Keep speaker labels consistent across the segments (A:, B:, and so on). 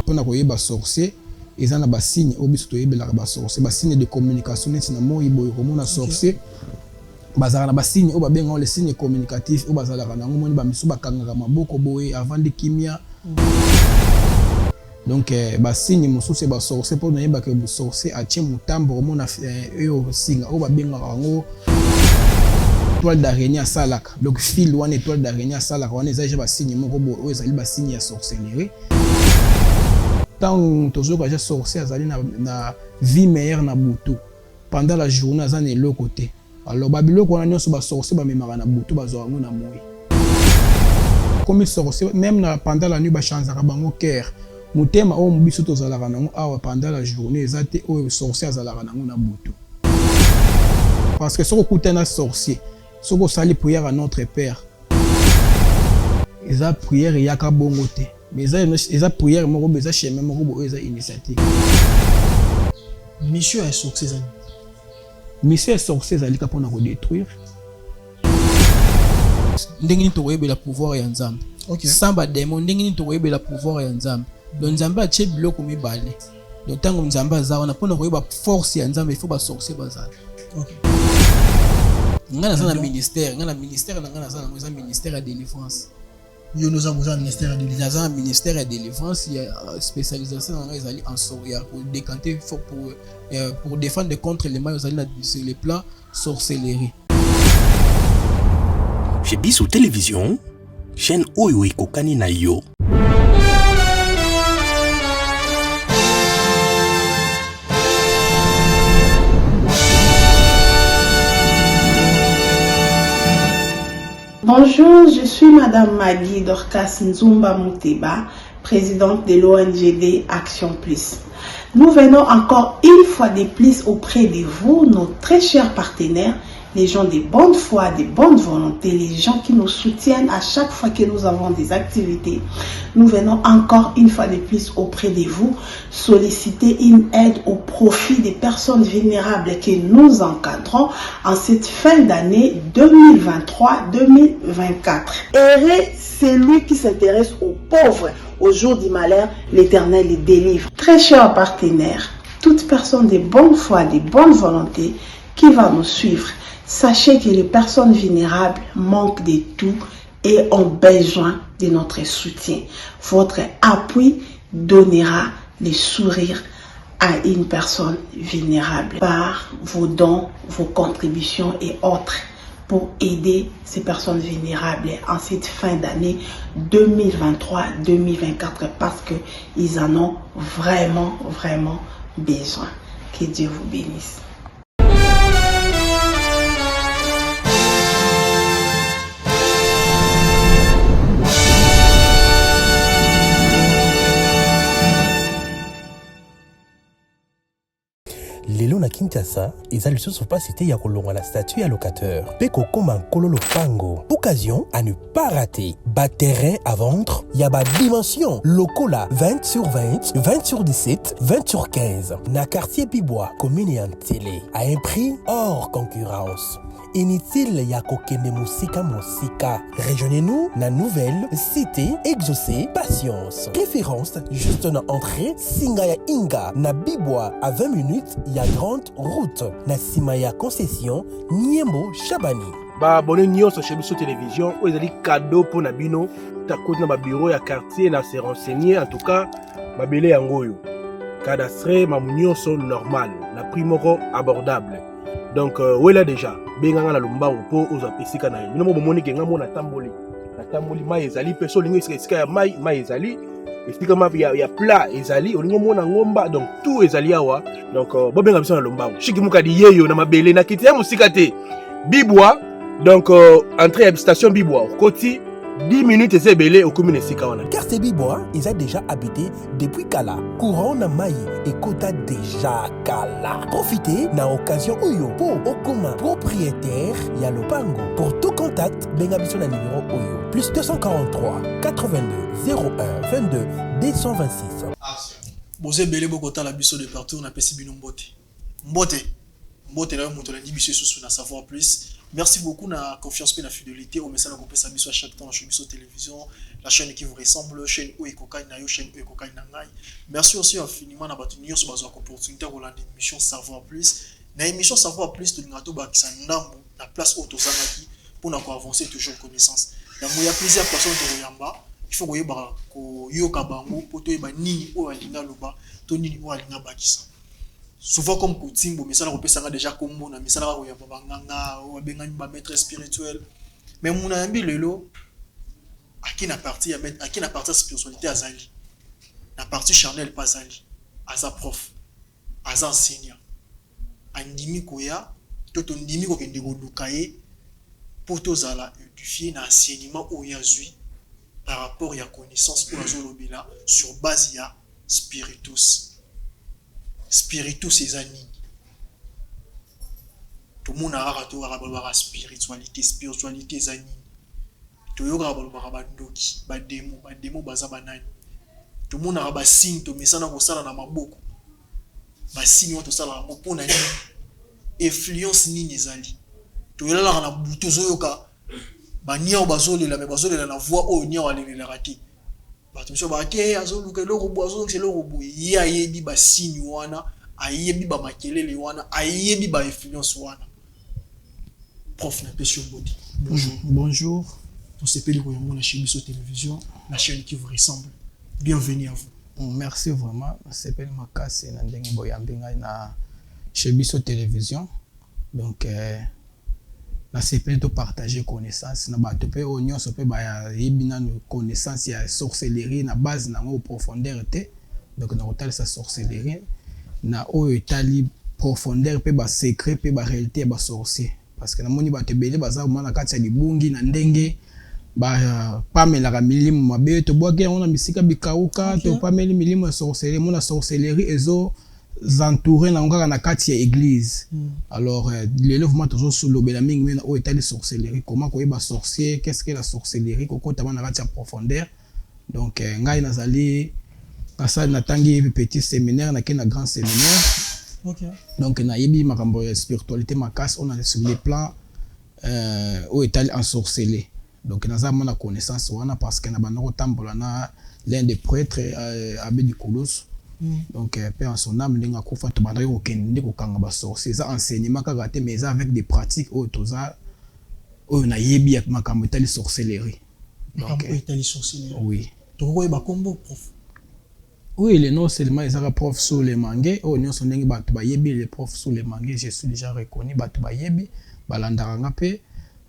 A: pona koyeba sorcier ezana ba signe obiso toyebela ba sorcier ba signe de communication neti na moi boy komona sorcier bazala na ba signe o ba benga les signes communicatifs o bazala kana ngomoni ba miso bakanga maboko boy avant de kimia. Donc ba signe mosusu ba sorcier pour nayeba que bu sorcier a tient mutambo komona yo singa o ba benga ngo étoile d'araignée à salaka. Donc fil ou une étoile d'araignée à salaka on ezali ba signe moko boy o ezali ba signe ya sorcellerie. Tant toujours que j'ai sorcier azali na vie meilleure na butu pendant la journée azana le côté. Alors babilo ko na nyonso ba sorcier ba memaka na butu bazwa ngo na moi. Comme sorcier même pendant la nuit ba chanzaka bango cœur. Mutema o mbiso tozalaka nango awa pendant la journée ezate o sorcier azalaka nango na butu. Parce que soko kutana sorcier soko sali prière à notre père. Eza prière yaka bongo te. Mais eza prière moko beza chemin moko bo eza initiative.
B: Monsieur est sorcier zali.
A: Monsieur est sorcier zali ka pona ko détruire.
C: Ndengini to koyebela pouvoir ya Nzambe.
B: OK.
C: Samba démon ndengini to koyebela pouvoir ya Nzambe. Donc Nzambe a tche biloko mibale. Donc tango Nzambe azawa na pona koyeba force ya Nzambe il faut ba sorcier bazala.
B: OK.
C: Ngana za na ministère, ngana ministère na ngana za na ministère ya délivrance.
B: Yo nous avons un ministère de délivrance.
C: Dans un ministère de délivrance, il y a spécialisation dans les alliés en soria pour décanter pour défendre contre les mailles sur les plans sorcellerie.
D: Chez Bissou Télévision, chaîne Oyo Kokani na yo.
E: Bonjour, je suis Madame Magui Dorcas Nzumba Mouteba, présidente de l'ONGD Action Plus. Nous venons encore une fois de plus auprès de vous, nos très chers partenaires, les gens de bonne foi, de bonne volonté, les gens qui nous soutiennent à chaque fois que nous avons des activités. Nous venons encore une fois de plus auprès de vous solliciter une aide au profit des personnes vulnérables que nous encadrons en cette fin d'année 2023-2024. Heureux celui qui s'intéresse aux pauvres. Au jour du malheur, l'Éternel les délivre. Très chers partenaires, toute personne de bonne foi, de bonne volonté qui va nous suivre, sachez que les personnes vulnérables manquent de tout et ont besoin de notre soutien. Votre appui donnera les sourires à une personne vulnérable par vos dons, vos contributions et autres pour aider ces personnes vulnérables en cette fin d'année 2023-2024 parce qu'ils en ont vraiment besoin. Que Dieu vous bénisse.
D: Lelo na Kinshasa, ils allaient sur place c'était ya kolonga la statue à locateur. Peko koma kololo pango. Occasion à ne pas rater. Bas terrain à vendre, ya ba dimension. Locola 20/20, 20/17, 20/15. Na quartier Bibois, commune et en télé. À un prix hors concurrence. Inutile ya kokende musika. Rejoignez-nous na nouvelle cité exaucée patience. Référence juste na entrée Singaya Inga na Bibois à 20 minutes ya grande route na Simaya concession Niembo Chabani.
F: Ba abonné nyonso chez Bissou Télévision ou ezali cadeau pour na bino ta côté na ba bureau ya quartier na se renseigner en tout cas ba belé yango yo. Cadastre ma nyonso normal na prix moko abordable. Donc voilà déjà benganga na lombango po oza pesika na yo. Bino mo moni kenga mo na tamboli mai ezali peso lingo esika ya mai ezali explique ma ya plat ezali olingo mona ngomba donc tout ezali awa donc bobenga biso na lombango shiki mukadi yeyo na mabele na kiti ya musika te Bibois donc entrée à station Bibois koti 10 minutes et belé au commune Sikawana.
D: Quartier Bibois, ils ont déjà habité depuis Kala. Courant na Maï et Kota déjà Kala. Profitez na occasion Oyo pour Okoma propriétaire Yalopango. Pour tout contact, bengabiso na numéro Oyo plus 243 82 01 22 226.
B: Bozé belé bokota la biso de partout on appelle Sibino Mbote. Mbote. mbote na moto la biso sous na savoir plus. Merci beaucoup na confiance et na fidélité au message qu'on peut s'amuser à chaque temps sur Biso Télévision, la chaîne qui vous ressemble, chaîne où Ekokai na yo, chaîne où Ekokai na ngai. Merci aussi infiniment na batu nyonso bazo opportunité ko la émission savoir plus. Na émission savoir plus to ngato ba kisandambo na place autozangaki pour na avancer toujours connaissance. Na moya plusieurs personnes to yamba, il faut koyeba ko yoka bango pour to yeba nini o alinga loba, to nini o alinga bakisa. Souvent comme coaching, mais ça on déjà comme on a mis ça là où il y a pas banganga ou benga ba maître spirituel. Mais mon ami lelo à qui na partie spiritualité azali. Na partie charnel pas azali. Aza prof, aza enseignant. Andimi koya, toto ndimi ko kende ko lukaye pour tozala édifier na enseignement au yazui par rapport à connaissance pour azolobela sur base ya spiritus. Spiritus c'est ani. Tout le monde a la spiritualité c'est ani. Tout le monde a la démo baza banani. Tout le monde a la signe to mesana ko sala na maboko. Ba signe to sala na mopona ni influence ni nezali. To yela na buto zoyoka ba nia o bazolela me bazolela na voix o nia walela rati. Bato biso ba ke azoluka eloko bo azoluka eloko bo ye ayebi ba signe wana ayebi ba makelele wana ayebi ba influence wana. Prof na Pesio Bodi. Bonjour.
A: Bonjour.
B: On s'appelle Koyambo na chez Biso Télévision, la chaîne qui vous ressemble. Bienvenue à vous.
A: Merci vraiment. C'est Makasi na ndenge boyambinga na chez Biso Télévision. Donc na CP to partager connaissance na bato pe onyo so pe ba yebina connaissance ya sorcellerie na base na ngo profondeur te. Donc na hotel sa sorcellerie na o etali profondeur pe ba secret pe ba réalité ba sorcier parce que na moni bato belé baza mona kati ya libungi na ndenge ba pamelaka milimu mabe to boake on a misika bikauka to pameli milimu ya sorcellerie mona sorcellerie ezo entouré na ngaka na kati ya église. Alors lelo vraiment toujours sous lobela mingi mais o état de sorcellerie comment koyeba sorcier qu'est-ce que la sorcellerie kokota na kati ya profondeur. Donc ngai nazali asa na tangi petit séminaire na kena grand séminaire.
B: OK.
A: Donc na yebi makambo ya spiritualité makasi on a sur les plans o état en sorcellerie. Donc naza mona connaissance wana parce que na banoko tambola na l'un des prêtres abbé du Colosse. Donc père en son âme ndinga kufa to bandaki kokende kokanga ba sorcier ça enseignement kaka te mais avec des pratiques au toza o na yebi ya makambo etali sorcellerie.
B: Donc etali sorcellerie.
A: Oui.
B: To ko ba kombo prof.
A: Oui, le nom seulement ils ont prof sous les mangues o nyo son ndenge bato ba yebi les profs sous les mangues je suis déjà reconnu bato ba yebi balandanga pe.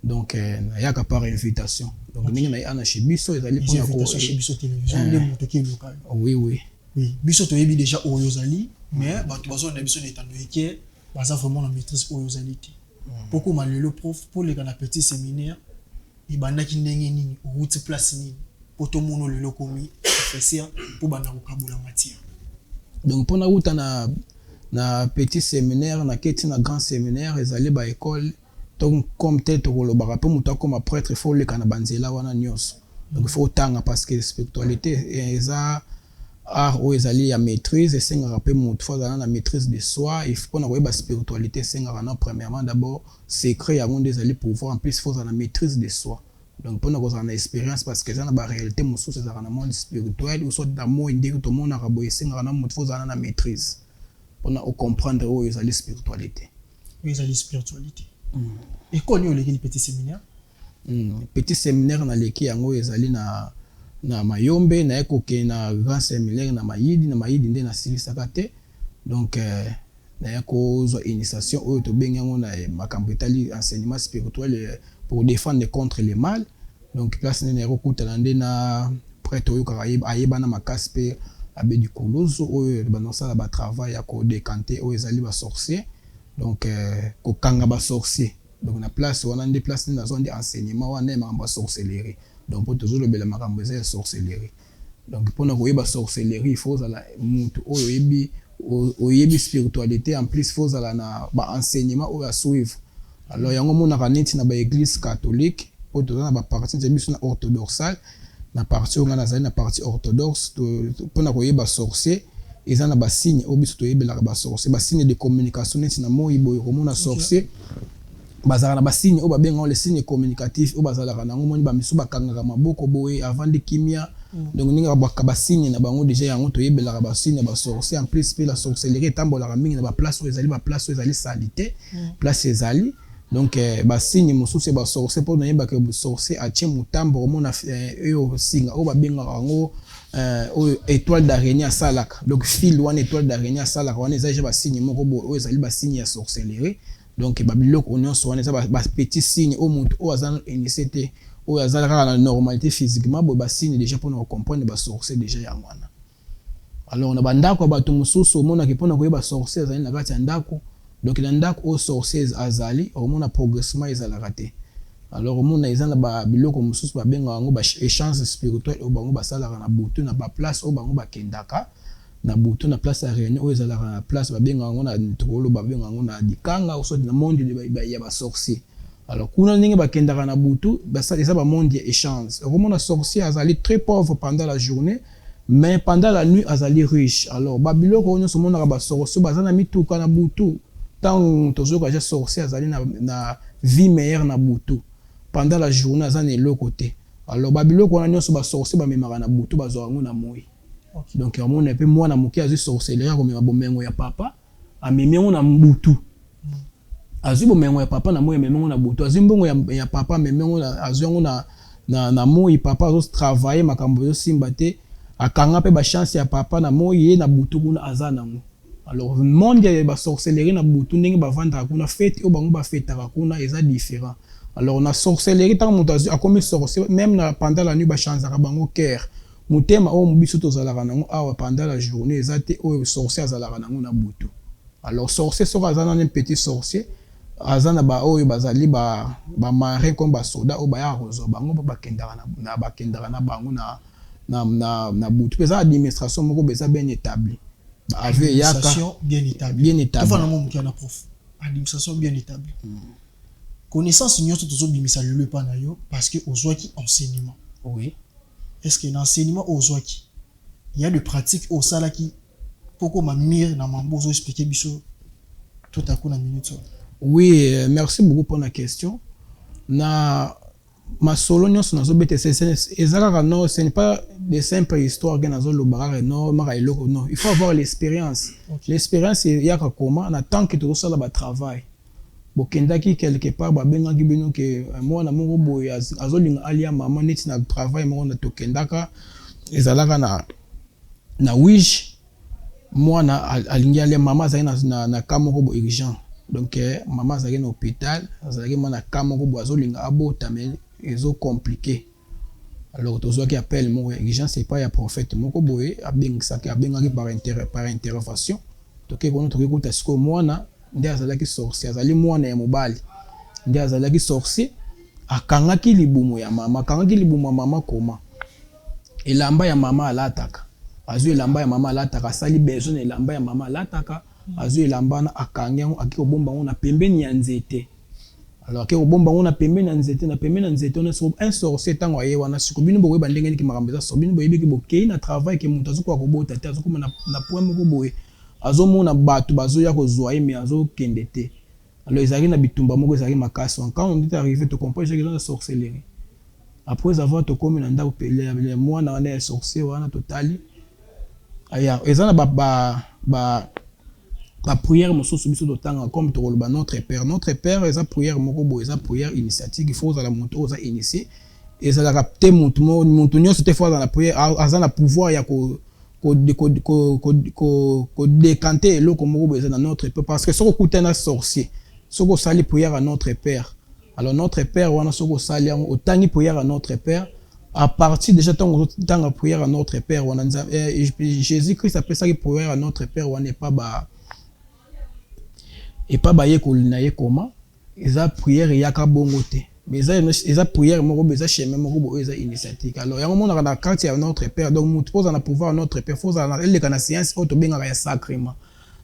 A: Donc il y a par invitation. Donc ndenge na ana chez Biso ezali pour
B: invitation chez Biso Télévision de moto qui local.
A: Oui oui.
B: Oui, Biso to yebi déjà oyozali mais bato bazo na biso netando eke baza vraiment la maîtrise oyozalité. Beaucoup malelo prof pour les gars petit séminaire ibandaki ndenge nini route place nini poto mono lelo komi professeur pour banda ko kabula matière.
A: Donc pour na route na petit séminaire na keti na grand séminaire ezali ba école donc comme tel to lo ba pe muta comme prêtre il faut le kana banzela wana nyos. Donc il faut tanga parce que spiritualité eza art ou ezali ya maîtrise et senga rappel mutu faut dans la maîtrise de soi il faut na koyeba spiritualité senga na premièrement d'abord secret ya monde ezali pouvoir en plus faut dans la maîtrise de soi. Donc pour na ko na expérience parce que ça na ba réalité mususu za na monde spirituel ou soit d'amour indire tout monde na rabo senga na mutu faut dans la maîtrise pour na comprendre où ezali spiritualité.
B: Oui, ezali spiritualité. Et quand on est petit séminaire
A: petit séminaire na leki yango ezali na Mayombe na ekoke na grand séminaire na Mayidi nde na silisaka te. Donc na yako zo initiation oyo to benga ngona makambo etali enseignement spirituel pour défendre contre le mal. Donc classe ne nero kutana nde na prêtre oyo karaïbe ayeba na makaspe abbé du Colosse oyo banonsala ba travail ya ko décanter oyo ezali ba sorcier. Donc ko kanga ba sorcier. Donc na place wana nde place na zone d'enseignement wana makambo sorcellerie. Donc pour toujours le bel makambo ya sorcellerie. Donc pour na koyeba sorcellerie il faut la mutu oyebi spiritualité en plus faut la na ba enseignement ou à suivre. Alors yango mona kaneti na ba église catholique pour toujours na ba partie de biso na orthodoxale na partie on a na partie orthodoxe pour na koyeba sorcier eza na ba signe o biso toyebelaka ba sorcier ba signe de communication neti na moi boye komona sorcier bazala na ba signe o babenga les signes communicatifs o bazalaka nango moni ba misu bakangaka maboko boye avant de kimia donc ninga ba signe na bango déjà yango toyebelaka ba signe ba sorcier en plus pe la sorcellerie tambolaka mingi na ba place o ezali ba place o ezali salité place ezali donc ba signe mosusu ba sorcier pour nayeba que sorcier a tient mutambo komona yo singa o babengaka yango étoile d'araignée à salaka donc fil one étoile d'araignée à salaka wana ezali ba signe moko bo ezali ba signe ya sorcellerie donc babiloko on nyonso wana eza ba petit signe au mutu o azana initié o azalaka na normalité physiquement bo ba signe déjà pour nous comprendre ba sorcier déjà yango wana alors na bandako bato mosusu omona ke pona koyeba sorcier azali na kati ya ndako donc na ndako o sorcier azali omona progressement ezalaka te alors omona eza na ba biloko mosusu babenga yango ba échange spirituel o bango basalaka na butu na ba place o bango bakendaka na butu na place ya réunion o ezalaka na place babenga yango na tokolo babenga yango na dikanga oso na monde ya ba sorcier alors kuna ndenge bakendaka na butu eza ba monde ya échange omona sorcier azali très pauvre pendant la journée mais pendant la nuit azali riche alors ba biloko nyonso monaka ba sorcier bazana mituka na butu tant tozoka ja sorcier azali na vie meilleure na butu pendant la journée azana eloko te alors ba biloko wana nyonso ba sorcier bamemaka na butu bazwa yango na moi donc amona pe mwana moke azwi sorcellerie komema bomengo ya papa amemi yango na butu azwi bomengo ya papa na moi amemi yango na butu azwi mbongo ya papa amemi yango azwi yango na moi papa azo travailler makambo yo simba te akanga pe ba chance ya papa na moi ye na butu kuna azana nango alors monde ya ba sorcellerie na butu ndenge bavandaka kuna fête o bango bafetaka kuna eza différent alors na sorcellerie tant moto a commis sorcier même pendant la nuit ba chanzaka bango cœur mutema o mubiso tozalaka nango awa pendant la journée ezate o sorcier azalaka nango na butu alors sorcier soko azana un petit sorcier azana ba oyo bazali ba marin comme ba soda o ba ya rozo bango bakendaka na bango na butu pesa administration moko beza bien établi
B: administration bien établi
A: bien établi
B: tout vraiment mukana prof administration bien établi connaissance nyonso tozobimisa lelo pa na yo parce que ozwaki enseignement
A: oui
B: est-ce que l'enseignement ozwaki il y a de pratiques au salaki poko mamir na mambo zo expliquer biso tout à coup na minute
A: oui merci beaucoup pour la question na ma solo nyonso nazo bete ezalaka non ce n'est pas des simples histoires que nazo lobara non mara eloko non il faut avoir l'expérience l'expérience yaka comment na tant que tu reçois ba travail bokendaki quelque part babengaki bino ke mwana moko boye azolinga alia mama neti na travail moko na tokendaka ezalaka na wish mwana alingi alia mama azali na cas moko bo urgent donc mama azali na hôpital azalaki mwana cas moko bo azolinga abota mais ezo compliqué alors tozwaki appel moko urgent c'est pas ya prophète moko boye abengaki par intervention toke kono toke kuta siko mwana nde azalaki sorcier azali mwana ya mobali nde azalaki sorcier akangaki libumu ya mama koma elamba ya mama alataka azwi elamba ya mama alataka asali besoin na elamba ya mama alataka azwi elamba na akangi yango aki kobomba yango na pembeni ya nzete alors aki kobomba yango na pembeni ya nzete on est un sorcier ntango aye wana siko bino bokoyeba ndenge niki makambo eza so bino boyebiki bokei na travail ke moto azokoka kobota te azokoma na point moko boye azomona bato bazoya kozwa ye mais azokende te alors ezalaki na bitumba moko ezalaki makasi quand on est arrivé to comprendre que la sorcellerie après avoir to komi na ndako pele mwana wana ya sorcier wana totali aya ezana ba prière mosusu biso totanga comme to koloba notre père eza prière moko bo eza prière initiative il faut za la moto oza initier ezalaka te mutu nyonso te fois dans la prière azana pouvoir ya ko décanter eloko moko beza na notre père parce que soko kutana sorcier soko sali prière à notre père alors notre père wana soko sali otangi prière à notre père à partir déjà tant prière à notre père wana Jésus-Christ appelle ça prière à notre père wana et pas baye kolinaye comment eza prière yaka bongo te mais eza prière moko beza chemin moko bo eza initiative alors yango mona na carte ya notre père donc mutu pose na pouvoir notre père faut na le kana science auto benga ya sacrement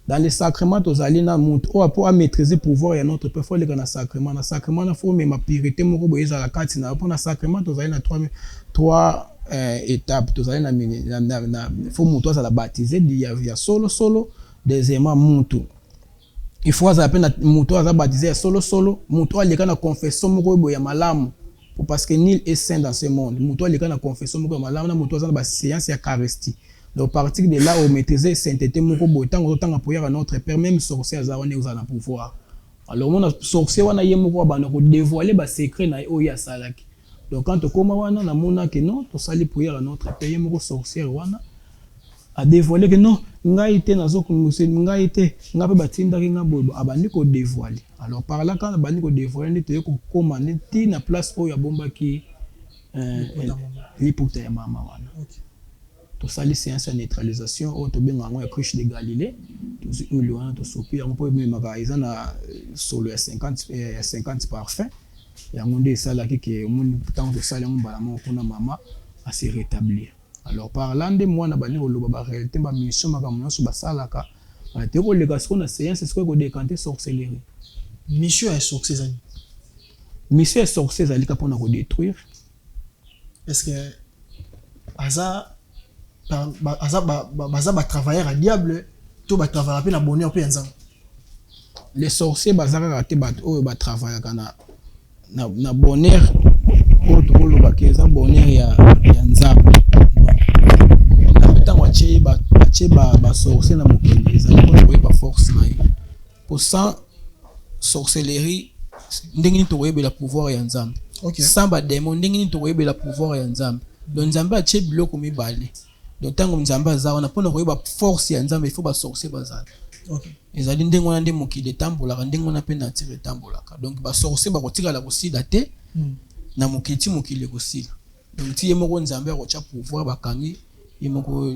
A: dans les sacrements tozali na mutu o pour maîtriser pouvoir ya notre père faut le kana sacrement na sacrement na faut même pureté moko bo eza la carte na pour na sacrement tozali na trois étape tozali na faut moto azala baptisé ya solo deuxièmement moto il faut azala pe na moto azala baptisé ya solo moto aleka na confession moko boya malamu parce que nul est saint dans ce monde moto aleka na confession moko ya malamu na moto azala ba séance ya Eucharistie. Donc, à partir de là, on maîtrise sainteté, moko botan, autant pour notre Père, même sorcier azarone aux en pouvoir. Alors, mon sorcier wana yé moko ba ko dévoiler ba secret na o ya salaki. Donc, quand on koma wana na mona que non, to sali prière à notre Père, yé moko sorcier wana a dévoiler que non, ngai te nazo kumusi ngai te ngape batinda kinga bobo abandi ko dévoiler. Alors, par là quand abandi ko dévoiler, te ko koma neti na place o ya bomba ki l'hypothèse ya mama wana.
B: OK.
A: To sali séance de neutralisation au to benga ngo ya cruche de Galilée to uliwana to sopia ngo po me makaisa na solo ya 50 parfum ya ngonde sala ki mon temps de sala ngo bala mo kuna mama a se rétablir. Alors par là nde mwana bani ko loba ba réalité ba mission makamu so basala ka te ko le gasko na séance est-ce ko décanter sorcellerie
B: mission est sorcellerie
A: mission est sorcellerie ka pona ko détruire
B: est-ce que aza ba travailleur à diable to ba travailler na bonheur pe nzango
A: les sorciers bazaka raté bat o ba travailler kana na bonheur o to lo ba keza bonheur ya nzambe na peta wache ba sorcier na mokili za ko ba force na yo pour ça sorcellerie ndenge to webe la pouvoir ya nzambe.
B: OK.
A: Sans ba démon ndenge to webe la pouvoir ya nzambe. Donc nzambe a che biloko mibale. Donc tango nzambe aza wana pona koyeba force ya nzambe il faut ba sorcier bazala.
B: OK.
A: Ezali ndenge wana nde mokili tambola ndenge wana pe na tire tambola. Donc ba sorcier ba kotika la kosila te na mokili kosila. Donc ti yemo ko nzambe ko cha pouvoir bakangi yemo ko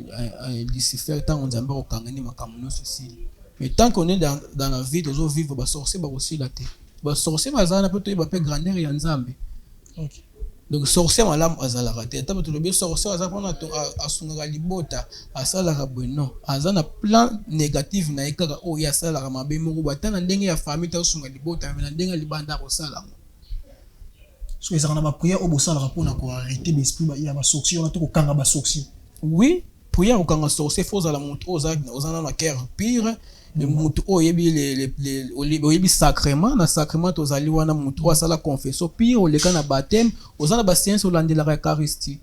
A: Lucifer tango nzambe ko kangani makamuno sosila. Mais tant qu'on est dans la vie de nos vivre ba sorcier ba kosila te. Ba sorcier bazala peut ba pe grandeur ya nzambe.
B: OK.
A: Donc sorcier malam azala raté taba to lobi sorcier azala pona to asunga libota asala ka bueno azana plan négatif na ekaka o ya sala ka mabe moko batana ndenge ya famille ta asunga libota mais ndenge libanda ko sala ngo
B: so ezana ba prière o bosala ka pona ko arrêter l'esprit ya ba sorcier on to ko kanga ba sorcier.
A: Oui, prière o kanga sorcier faut ala montre ozana na cœur pire le mutu oyebi le sacrement na sacrement tozali wana mutu asala confession puis oleka na baptême ozana ba séance olandela la Eucharistie.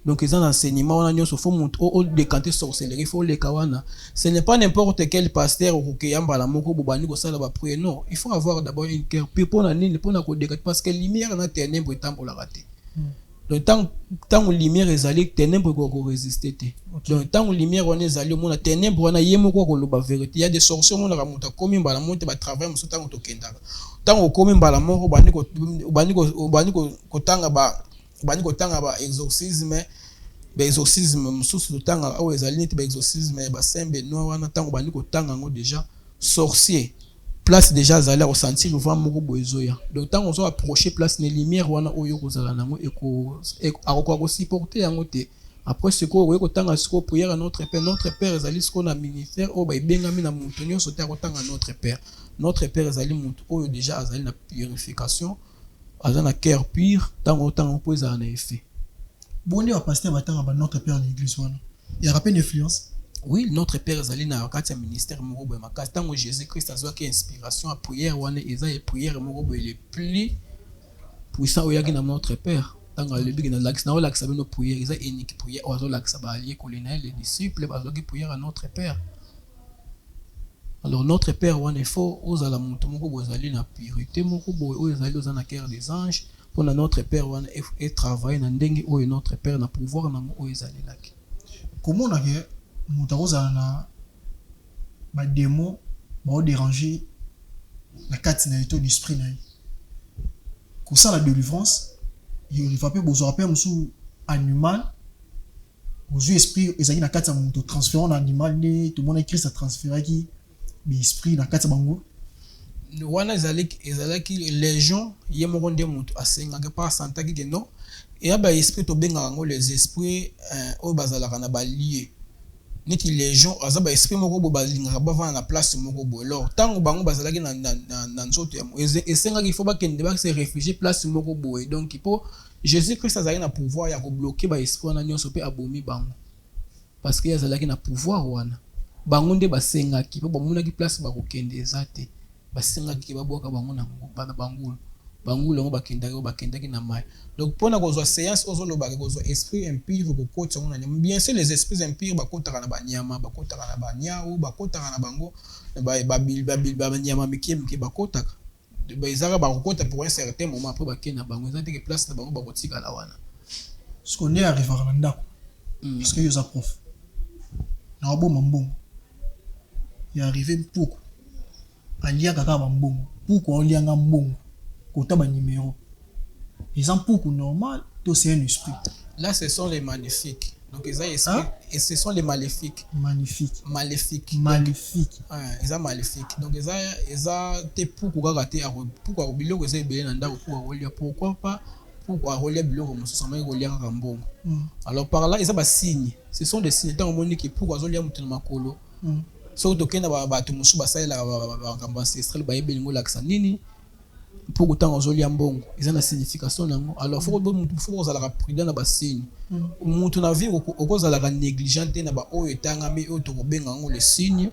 A: Donc ils ont enseignement wana nyonso faut mutu o décanter sorcellerie faut leka wana. Ce n'est pas n'importe quel pasteur ou que yamba la moko bobani ko sala ba prière non, il faut avoir d'abord une cœur puis pour na nini pour na ko décanter parce que lumière na ténèbres tambola raté. Donc tant lumière ezali ténèbres ko résister te. Donc tant lumière on ezali o mona ténèbres wana yemo ko loba vérité. Il y a des sorciers on la muta komi mbala monte ba travail muso tant to kendaka. Tant komi mbala moko bani ko tanga ba exorcisme mususu tanga o ezali neti ba exorcisme ba sembe no wana tant bani ko tanga ngo déjà sorcier place déjà zali à ressentir le vent moko boezoya. Donc tant on soit approcher place les lumières wana oyo ko zala nango eko ko supporter yango te. Après ce ko oyo ko tanga siko prière à notre père ezali siko na ministère o ba ibengami na mutu nyonso te ko tanga notre père ezali mutu oyo déjà azali na purification azali na cœur pur tango po ezala na effet.
B: Bonne wa pasteur batanga ba notre père de l'église wana. Il y a rappel d'influence.
A: Oui, notre père ezali na wakati ministère moko boye makasi tango Jésus-Christ azwaki inspiration à prière wana eza et prière moko boye le plus puissant oyaki na notre père tango le big na l'axe na l'axe bino prière eza unique prière ozo l'axe ba allié colonel les disciples bazwaki prière à notre père. Alors notre père wana il faut ozala mutu moko boye ezali na purité moko boye oyo ezali ozana cœur des anges pour notre père wana et travailler na ndenge oyo notre père na pouvoir na oyo ezali laki.
B: Comment on a mutaroza na ba démon ba déranger la carte na état d'esprit na ko ça la délivrance il va pas besoin pas musu animal aux esprit ezali na carte muto transférant animal ni tout le monde écrit ça transférer qui l'esprit na carte bango
A: wana ezali ki légion yemoko nde mutu asenga ke pas santaki ke non et aba esprit to benga ngo les esprits o bazalaka na ba lié.
C: neti légion aza ba esprit moko bo balingaka bavanda na place moko boye alors ntango bango bazalaki na nzoto ya esengaki ifo bakende bakese réfugie place moko boye donc mpo jésus christ azalaki na pouvoir ya kobloke baesprit wana nyonso mpe abomi bango parce que azalaki na pouvoir wana bango nde basengaki mpo bamonaki place bakokende eza te basengaki babwaka bango na bana bangulu yango bakendaki na mai donc mpona kozwa séance ozolobaka kozwa esprit impure kokota yango na nyama bien sûr les esprits impures bakotaka na banyama bakotaka na banyau bakotaka na bango banyama mike bakotaka ezaka bakokota pour un certain moment après bakende na bango eza teke place na bango bakotikala wana
B: ce qu'on est arrivaka na ndako parce que yoza prof na waboma mbongo ya arrivé mpuku aliaka kaka bambongo mpuku olianga mbongo kota ba numéro les empuku normal to c'est un esprit
C: là ce sont les magnifiques donc ils ont esprit et ce sont les maléfiques maléfiques ils ont maléfiques donc ils ont te puku kaka te puku biloko eza ebele na ndako puku olia pourquoi pas puku olia biloko mosusu mai olia kaka mbongo alors par là ils ont ba signes ce sont des signes tant monique que puku azolia mutu na makolo so to kenda bato mosusu basalela ba ancestral ba yebelingo laksa nini pour autant ozolia mbongo ils ont la signification nango alors faut kozala prudent na ba signe mutu na vie okozala ka négligent na ba oyo etangami oyo to kobenga ngo les signes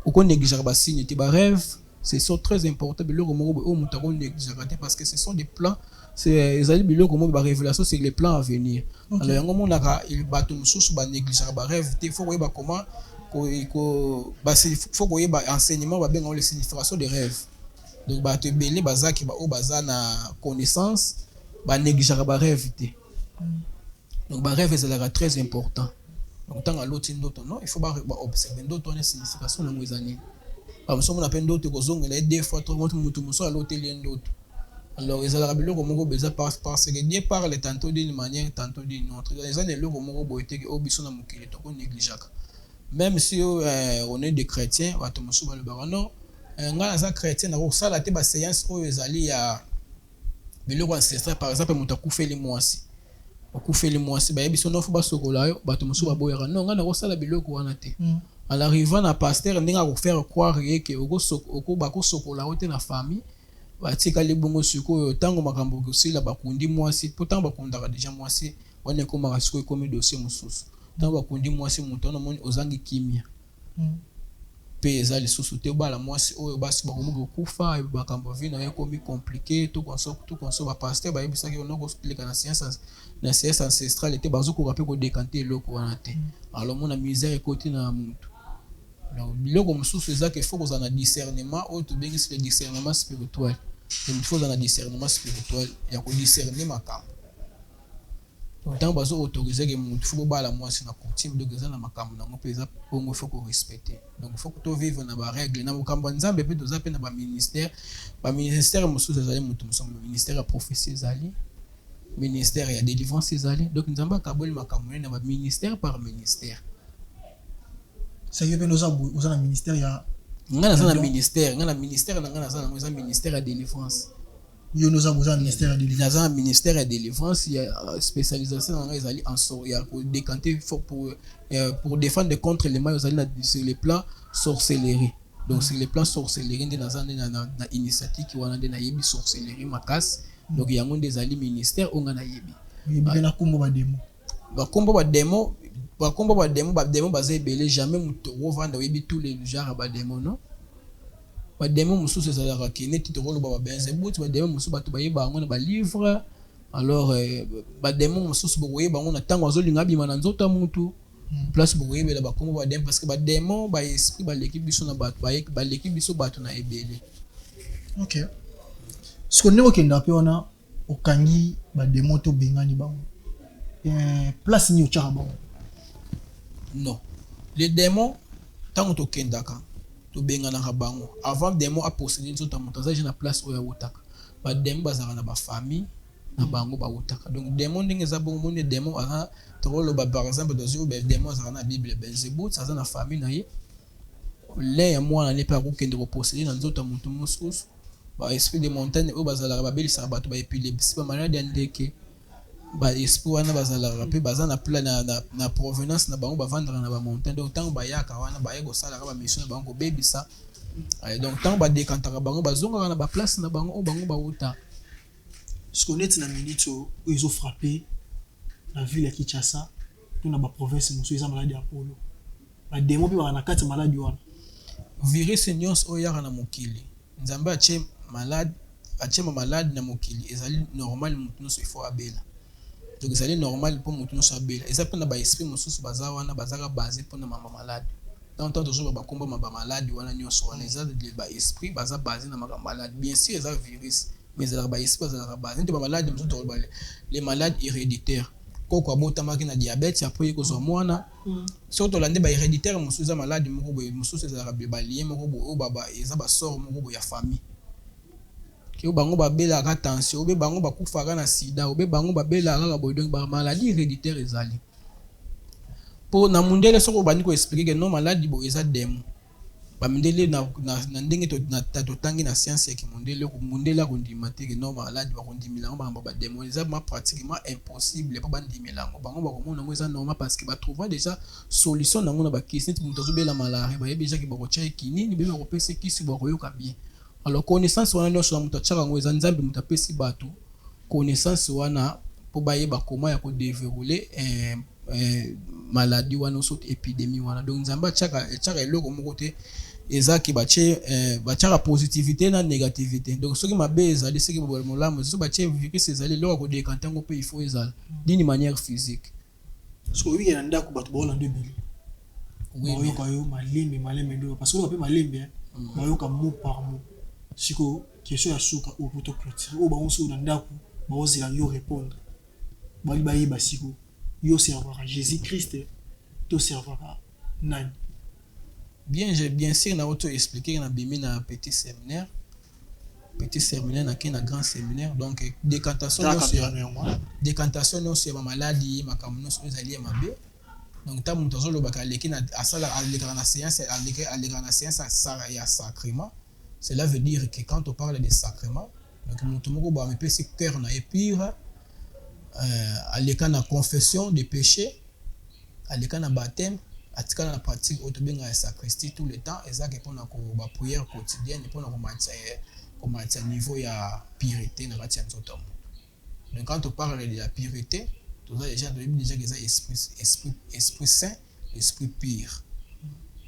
C: oko négliger ba signe te ba rêve c'est sont très important biloko moko o mutu ko négliger parce que ce sont des plans c'est ezali biloko moko ba révélation c'est les plans à venir alors yango monaka il bato mosusu ba négliger ba rêve te faut koyeba comment faut koyeba enseignement ba benga les significations des rêves donc bato ebele bazaki o baza na connaissance ba négliger ba rêve te donc ba rêve c'est très important donc tant à l'autre ndoto non il faut ba observer ndoto na signification na ngwezani ba msomo na pendo te kozongela deux fois trois fois mutu moso à l'hôtel ndoto alors ils ont biloko moko beza parce que Dieu parle tantôt d'une manière tantôt d'une autre les années loko moko boyete o biso na mokili to ko négliger même si on est des chrétiens bato moso ba le barano nga za chrétien na kosala te ba séance oyo ezali ya biloko ancestral par exemple mutu akufeli mwasi ba yebiso no fo basokola yo bato mosusu baboyaka non nga na kosala biloko wana te à l'arrivant na pasteur ndinga ko faire croire que oko bakosokola yo te na famille batikali bongo sikoyo tango makambo kosila bakundi mwasi pourtant bakundaka déjà mwasi wana ekomaka sikoyo ekomi dossier mosusu tango bakundi mwasi mutu wana moni ozangi kimia pe eza lisusu te obala mwasi oyo basi bakomoki kokufa bakambo vino ekomi compliqué tout konso bapaster bayebisaki ono kosileka na science ancestrale te bazokoka mpe kodekante eloko wana te alors mona misère ekoti na mutu biloko mosusu eza ke faut kozala na discernement oyo tobengisi le discernement spirituel il faut kozala na discernement spirituel ya kodiscerne makambo ntango bazo autoriser ke mutu faut bobala mwasi na coutume donc eza na makambo nango mpe eza bongo faut ko respecter donc faut to vivre na ba règle na makambo nzambe mpe toza mpe na ba ministère mosusu ezali mutu mosusu ministère ya prophétie ezali ministère ya délivrance ezali donc nzambe akaboli makambo na ba ministère par ministère
B: ça y est nous avons ministère ya
C: ngana za na ministère na ngana za na ministère ya délivrance
B: yo nous avons un ministère de délivrance
C: dans un ministère de délivrance il y a spécialisation dans les alliés en sort il y a pour décanter pour défendre contre les mails sur les plans sorcellerie donc sur les plans sorcellerie dans un initiative qui wana na yebi sorcellerie makas donc il y a un des alliés ministère on a yebi
B: na kombo ba demo
C: ba basé belé jamais muto vendre yebi tous les genres ba demo non ba demo mosusu ezalaka kene titokolo ba benze buti ba demo mosusu bato bayeba yango na ba livre alors ba demo mosusu bokoyeba yango na ntango azolinga bima na nzoto ya mutu place bokoyebela bakombo ba demo parce que ba demo ba esprit baleki biso na bato baleki biso bato na ebele
B: ok ce qu'on est okenda pe wana okangi ba demo to bengani bango place ni ochaka bango
C: non les démons tango to kendaka to bengana bango avant démon a posséder nzoto motaza na place oya wotaka ba démon bazaka na ba famille na bango ba wotaka donc démon ndenge za bongo moni démon ara to loba par exemple dans une démon azaka na bible Belzébuth ça na famille na ye le ya mwana ne pa ko kende ko posséder na nzoto moto mosusu ba esprit de montagne o bazala ba belisa bato ba épilepsie ba maladie ndeke ba esprit wana bazalaka pe baza na plan na provenance na bango bavandra na ba montagne donc tant bayaka wana baye kosala ka ba mission na bango bebisa donc tant ba décantaka bango bazonga na ba place na bango bango bauta
B: ce qu'on est na minute où ils ont frappé la ville ya Kinshasa tout na ba province mosu eza maladi ya polo ba démon pe ba na kati maladi wana
C: virus nyonso oyo yaka na mokili nzambe atie malade na mokili ezali normal mutu nyonso il faut abela donc ezali normal pour mutu nyonso abela eza mpe na baesprit mosusu baza wana bazaka base mpona mama malade donc tant toujours bakomba maba malade wana nyonso wana eza baesprit baza base na makambo malade bien sûr eza virus mais ezalaka baesprit bazalaka base nte bamalade mosusu tokoloba les malades héréditaires koko abotamaki na diabète après kozwa mwana soki tolande bahéréditaire mosusu eza maladi moko boye mosusu ezalaka balie moko boye oyo baba eza basort moko boye ya famille ke bango babelaka tension obe bango bakufaka na sida obe bango babelaka kaka boye donc bamaladi héréditaire ezali mpo na mundele soki obandi koexplike ke non maladi boye eza demo bamundele na ndenge totangi na science yaki mundele akondima te ke non maladi bakondimilango bango bademo eza pratiquement impossible mpo bandimilango bango bakomona yango eza normal parce que batrouva déjà solution nango na bakisi neti moto azobela malaria bayebi ejaki bakotia ekinini be bakopesa ekisi bakoyoka bien alors connaissance wana nyonso na moto atiaka yango eza nzambe moto apesi bato connaissance wana mpo bayeba koma ya kodeveroule maladie wana oso épidémie wana donc nzambe atiaka eloko moko te ezaki batiaka positivité na négativité donc soki mabe ezali soki molamu so batie virus ezali eloko ya kodekante yango mpe il faut ezala d'une manière physique
B: so oyebi na ndako bato baolanda ebele bayoka yo malembe ndoyo parce que oyoka mpe malembe bayoka mot par mot siko question ya suka oyo poto clôture oyo bango soki na ndako baozela yo répondre bali bayeba siko yo servaka Jésus Christ to servaka nani
C: bien sûr na auto expliquer na bimi na petit séminaire na ki na grand séminaire donc décantation nyonso ya maladie makambo nyonso ezali ya mabe donc ta moto azolobaka aleki na alekaka na séance ya sacrement cela veut dire que quand on parle de sacrement donc moto moko bo amepesi cœur na épure aleka na confession de péché aleka na baptême atikala na pratique otobenga ya sacristie tout le temps ezaka mpona ba prière quotidienne mpona komatia niveau ya pureté na kati ya nzoto. Donc quand on parle de la pureté toza déjà que eza esprit saint esprit pur.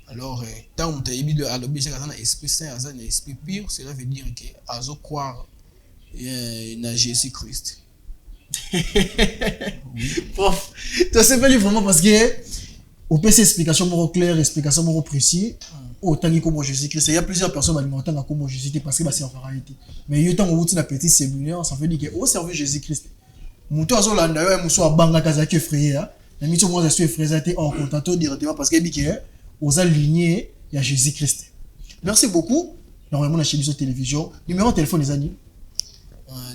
C: Alors tant on tayebi de alobi déjà na esprit saint aza na esprit pur, cela veut dire que azo croire na Jésus Christ.
B: Prof, tu sais pas vraiment parce que au PC explication more claire, explication more précis. Autant que comme Jésus Christ, il y a plusieurs personnes alimentant comme Jésus parce que bah c'est en réalité. Mais il y a tant que petit séminaire, ça veut dire que au service Jésus Christ. Muto azolanda yo muso abanga kazaki frère, na mito mo za su frère était en contact directement parce que biki aux alignés il y a Jésus Christ. Merci beaucoup. Normalement na chez Biso télévision, numéro de téléphone les amis.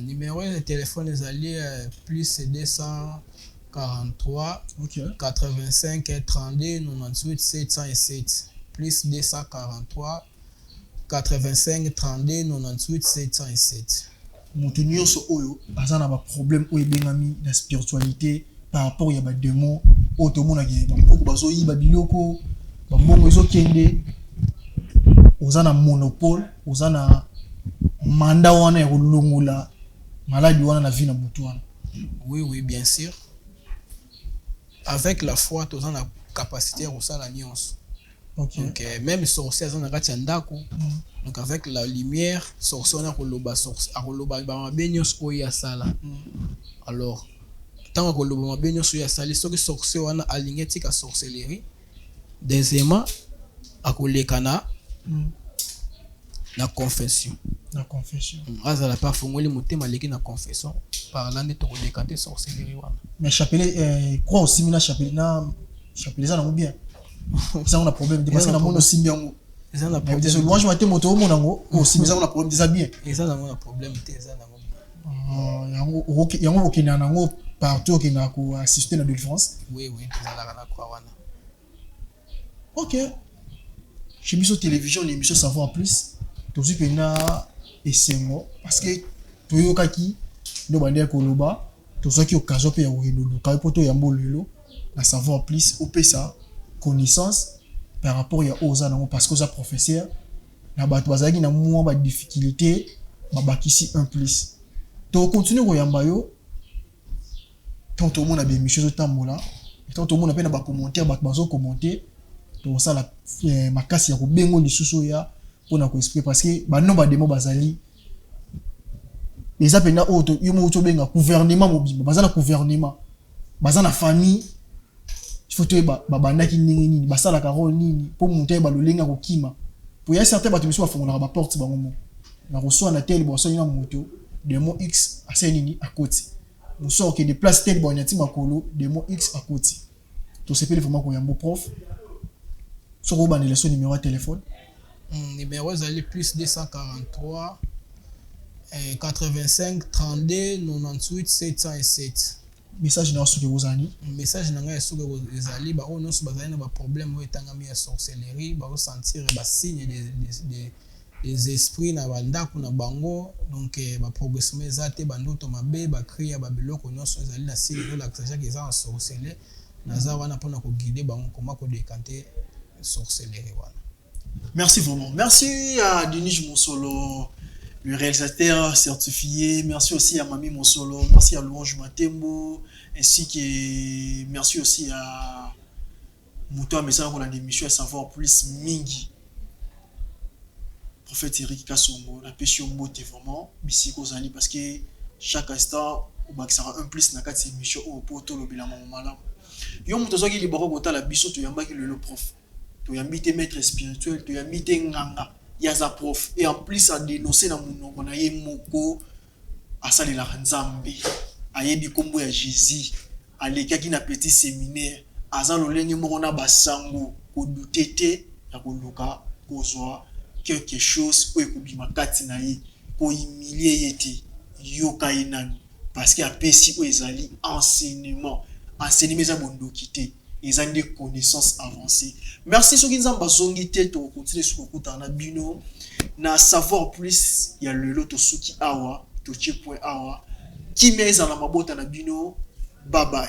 C: Numéro de téléphone les alliés plus 243 85 32 98 707 plus 243 85 32 98 707.
B: Moto nyonso oyo aza na ba problème oyo bengami na spiritualité par rapport ya ba démon oyo tomona ke bamoko bazoyiba biloko bambongo ezokende oza na monopole oza na manda wana ya kolongola maladi wana na vie na moto wana.
C: Oui bien sûr. Avec la foi toza na capacité ya kosala nyonso.
B: Okay.
C: Donc même sorcier azana kati ya ndako. Donc avec la lumière sorcier on a koloba ba benyos oya sala. Alors tant que loba benyos oya sala soki sorcier wana aligné tika sorcellerie. Deuxièmement akolekana na confession.
B: La confession.
C: Azala pas fongoli motema leki na confession parlant de to décanter sorcellerie wana.
B: Mais chapelet croit aussi mina chapelet ça na bien. Ça on a problème parce que na mono simbiango.
C: Ça na
B: problème. Parce que moi je m'attends moto au monango aussi mais ça on a problème déjà bien.
C: Et ça na mon problème te ça na
B: yango okina nango partout qui na ko assister na délivrance.
C: Oui ça na kwa wana.
B: OK. Chez Biso télévision l'émission savoir plus. Tout que na esengo parce que toyokaki no bande koloba tozwaki occasion mpe ya koluluka po toyamba lelo na savoir plus opesa connaissance par rapport ya oza nango parce que oza professeur na bato bazalaki na mwa badifficulté babakisi un plus tokontinue koyamba yo tant tomona bémission otambola tant tomona mpe na bacommentaire bato bazokommente tosala makasi ya kobengo lisusu ya mpona koexplique parce que bano bademo bazali eza mpenza oyo yo mo tobenga gouvernement mobimba baza na gouvernement baza na famille faut toyeba babandaki ndenge nini basalaka role nini mpo moto ayeba lolenge akokima po ya certain bato misu bafungolaka baporte bango mo na koswana tel bosali na moto demo x asali nini akoti moso ke de place tel bonyati makolo demo x akoti tosepeli vraiment koyamba prof soko bandela so numéro ya téléphone
C: numéro ezali plus 243 85 32 98 707
B: message na soki ozani
C: message na ngai soki ezali ba ono so bazali na ba problème oyo etangami ya sorcellerie ba sentir ba signe des esprits na bandako na bango donc ba progressement ezate bandoto mabe ba kriya ba biloko nyonso ezali na signe de l'accession qui est en sorcellerie naza wana pona ko guider bango comment ko décanter sorcellerie wana.
B: Merci vraiment. Merci à Denis Monsolo, le réalisateur certifié. Merci aussi à Mami Monsolo. Merci à Louange Matembo. Ainsi que merci aussi à Mouto Amessa pour l'émission à savoir plus Mingi. Prophète Eric Kassongo. La pêche beauté vraiment. Bissi Kozani parce que chaque instant, on sera un plus dans cette émission au poto le bilan malam. Yo Mouto Zogi libéraux kota la biso to yamba ki le prof. Tu as mis maître spirituel, tu as mis nganga, yaza prof et en plus à dénoncer na monoko na ye moko asali la nzambe ayebi kombo ya Jésus alekaki na petit séminaire aza lolenge moko na basango ko dutete ya koluka kozwa quelque chose oyo ekobima kati na ye ko humilier yete yoka inani parce que apesi oyo ezali enseignement za bondoki te. Ils ont des connaissances avancées. Merci ceux qui nous ont bazongi te to continuer sur kuta na bino na savoir plus il y a le loto suki awa to checkpoint awa qui met en la mabota na bino bye bye.